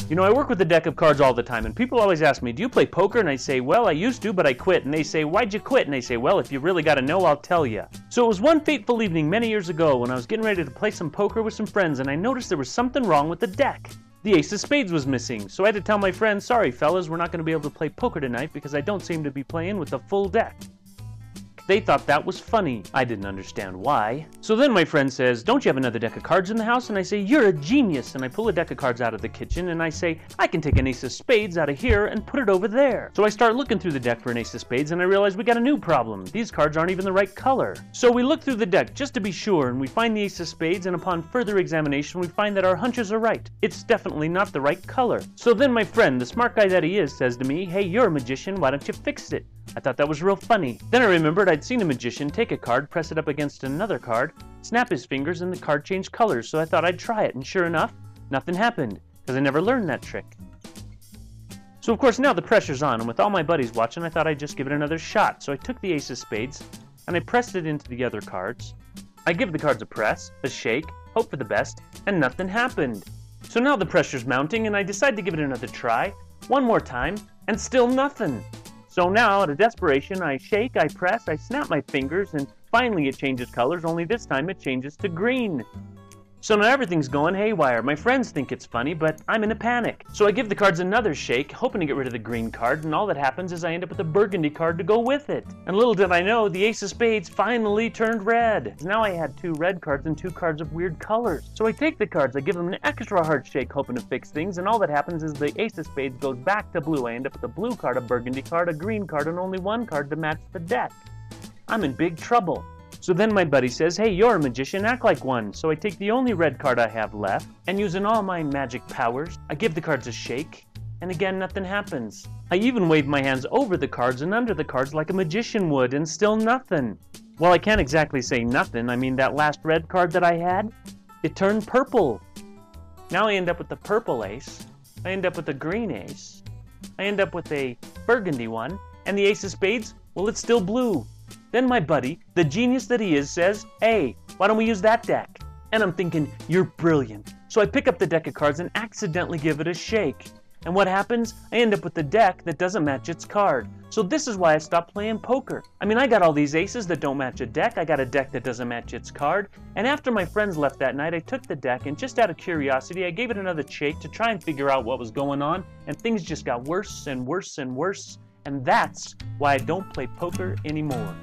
You know, I work with a deck of cards all the time, and people always ask me, do you play poker? And I say, well, I used to, but I quit. And they say, why'd you quit? And I say, well, if you really got to know, I'll tell you. So it was one fateful evening many years ago when I was getting ready to play some poker with some friends, and I noticed there was something wrong with the deck. The ace of spades was missing, so I had to tell my friends, sorry fellas, we're not going to be able to play poker tonight because I don't seem to be playing with a full deck. They thought that was funny. I didn't understand why. So then my friend says, don't you have another deck of cards in the house? And I say, you're a genius. And I pull a deck of cards out of the kitchen and I say, I can take an ace of spades out of here and put it over there. So I start looking through the deck for an ace of spades and I realize we got a new problem. These cards aren't even the right color. So we look through the deck just to be sure and we find the ace of spades, and upon further examination we find that our hunches are right. It's definitely not the right color. So then my friend, the smart guy that he is, says to me, hey, you're a magician, why don't you fix it? I thought that was real funny. Then I remembered I'd seen a magician take a card, press it up against another card, snap his fingers, and the card changed colors, so I thought I'd try it, and sure enough, nothing happened, because I never learned that trick. So of course now the pressure's on, and with all my buddies watching, I thought I'd just give it another shot. So I took the ace of spades, and I pressed it into the other cards. I give the cards a press, a shake, hope for the best, and nothing happened. So now the pressure's mounting, and I decide to give it another try, one more time, and still nothing. So now, out of desperation, I shake, I press, I snap my fingers, and finally it changes colors, only this time it changes to green. So now everything's going haywire. My friends think it's funny, but I'm in a panic. So I give the cards another shake, hoping to get rid of the green card, and all that happens is I end up with a burgundy card to go with it. And little did I know, the ace of spades finally turned red. Now I had 2 red cards and 2 cards of weird colors. So I take the cards, I give them an extra hard shake, hoping to fix things, and all that happens is the ace of spades goes back to blue. I end up with a blue card, a burgundy card, a green card, and only 1 card to match the deck. I'm in big trouble. So then my buddy says, hey, you're a magician, act like one. So I take the only red card I have left, and using all my magic powers, I give the cards a shake, and again nothing happens. I even wave my hands over the cards and under the cards like a magician would, and still nothing. Well, I can't exactly say nothing. I mean, that last red card that I had, it turned purple. Now I end up with the purple ace, I end up with a green ace, I end up with a burgundy one, and the ace of spades, well, it's still blue. Then my buddy, the genius that he is, says, hey, why don't we use that deck? And I'm thinking, you're brilliant. So I pick up the deck of cards and accidentally give it a shake. And what happens? I end up with a deck that doesn't match its card. So this is why I stopped playing poker. I mean, I got all these aces that don't match a deck. I got a deck that doesn't match its card. And after my friends left that night, I took the deck and just out of curiosity, I gave it another shake to try and figure out what was going on. And things just got worse and worse and worse. And that's why I don't play poker anymore.